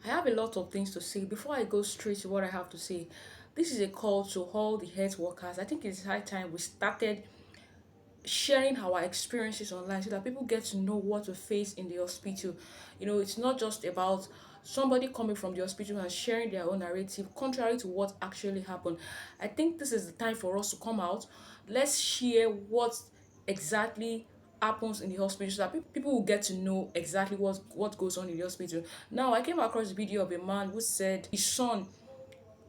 I have a lot of things to say. Before I go straight to what I have to say, this is a call to all the health workers. I think it's high time we started sharing our experiences online so that people get to know what to face in the hospital. It's not just about somebody coming from the hospital and sharing their own narrative contrary to what actually happened. I think this is the time for us to come out. Let's share what exactly happens in the hospital so that people will get to know exactly what goes on in the hospital. Now, I came across a video of a man who said his son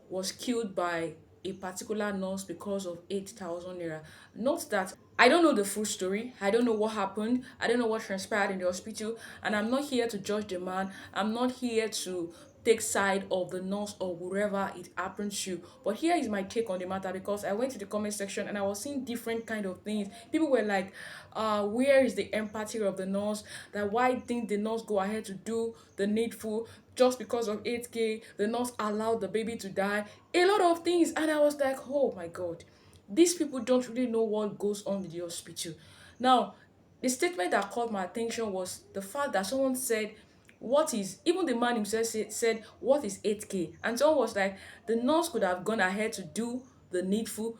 was killed by a particular nurse because of 8,000 naira. Note that I don't know the full story. I don't know what happened. I don't know what transpired in the hospital. And I'm not here to judge the man. I'm not here to take side of the nurse or whoever it happens to. But here is my take on the matter, because I went to the comment section and I was seeing different kind of things. People were like, where is the empathy of the nurse? That why didn't the nurse go ahead to do the needful? Just because of 8K, the nurse allowed the baby to die. A lot of things. And I was like, oh my God, these people don't really know what goes on in the hospital. Now, the statement that caught my attention was the fact that someone said, what is, even the man himself said, what is 8K? And someone was like, the nurse could have gone ahead to do the needful.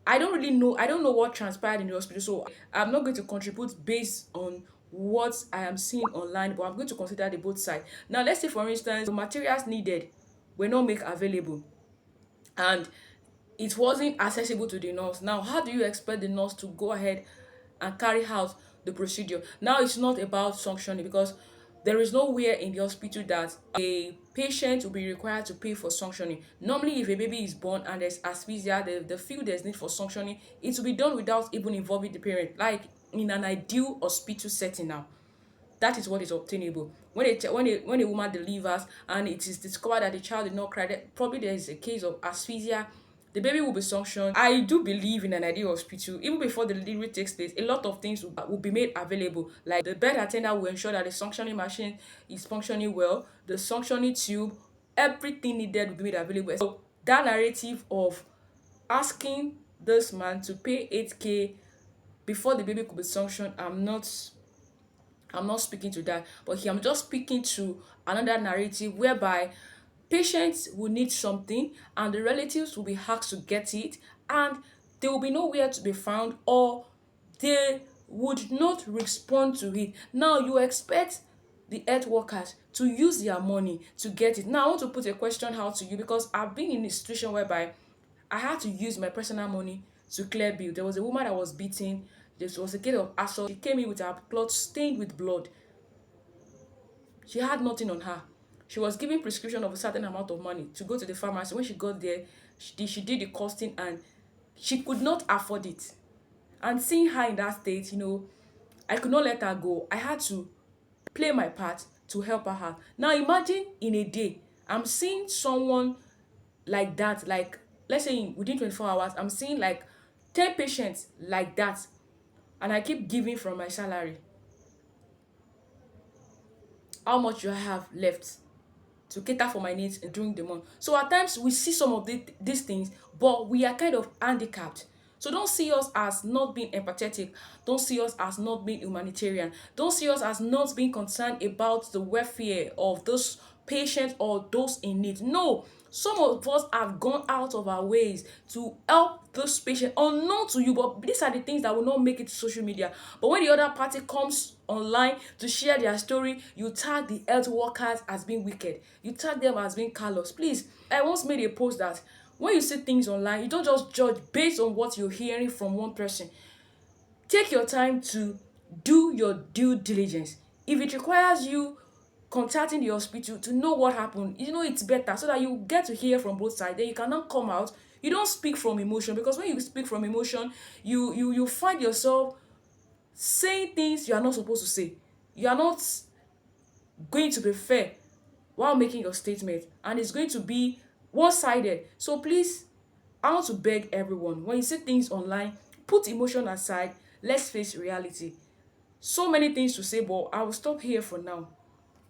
I don't really know. I don't know what transpired in the hospital. So I'm not going to contribute based on what I am seeing online, but I'm going to consider the both sides. Now, let's say, for instance, the materials needed were not made available and it wasn't accessible to the nurse. Now, how do you expect the nurse to go ahead and carry out the procedure? Now, it's not about sanctioning, because there is nowhere in the hospital that a patient will be required to pay for sanctioning. Normally, if a baby is born and there's asphyxia, the feel there's need for sanctioning, it will be done without even involving the parent, like in an ideal hospital setting. Now, that is what is obtainable. When a woman delivers and it is discovered that the child did not cry, probably there is a case of asphyxia, the baby will be suctioned. I do believe in an ideal hospital, even before the delivery takes place, a lot of things will be made available. Like the bed attendant will ensure that the suctioning machine is functioning well, the suctioning tube, everything needed will be made available. So that narrative of asking this man to pay 8K before the baby could be suctioned, I'm not speaking to that, but here I'm just speaking to another narrative whereby patients will need something and the relatives will be asked to get it, and they will be nowhere to be found, or they would not respond to it. Now you expect the health workers to use their money to get it. Now I want to put a question out to you, because I've been in a situation whereby I had to use my personal money to clear bill. There was a woman that was beaten. There was a case of assault. She came in with her clothes stained with blood. She had nothing on her. She was given prescription of a certain amount of money to go to the pharmacy. When she got there, she did the costing and she could not afford it. And seeing her in that state, I could not let her go. I had to play my part to help her out. Now imagine in a day, I'm seeing someone like that, like let's say within 24 hours, I'm seeing like 10 patients like that, and I keep giving from my salary. How much do I have left to cater for my needs during the month? So at times we see some of these things, but we are kind of handicapped. So don't see us as not being empathetic. Don't see us as not being humanitarian. Don't see us as not being concerned about the welfare of those patients or those in need. No, some of us have gone out of our ways to help those patients unknown to you, but these are the things that will not make it to social media. But when the other party comes online to share their story, you tag the health workers as being wicked, you tag them as being callous. Please, I once made a post that when you see things online, you don't just judge based on what you're hearing from one person. Take your time to do your due diligence. If it requires you contacting the hospital to know what happened, it's better so that you get to hear from both sides. Then you can now come out. You don't speak from emotion, because when you speak from emotion, you find yourself saying things you are not supposed to say. You are not going to be fair while making your statement, and it's going to be one-sided. So please, I want to beg everyone, when you see things online, put emotion aside. Let's face reality. So many things to say, but I will stop here for now.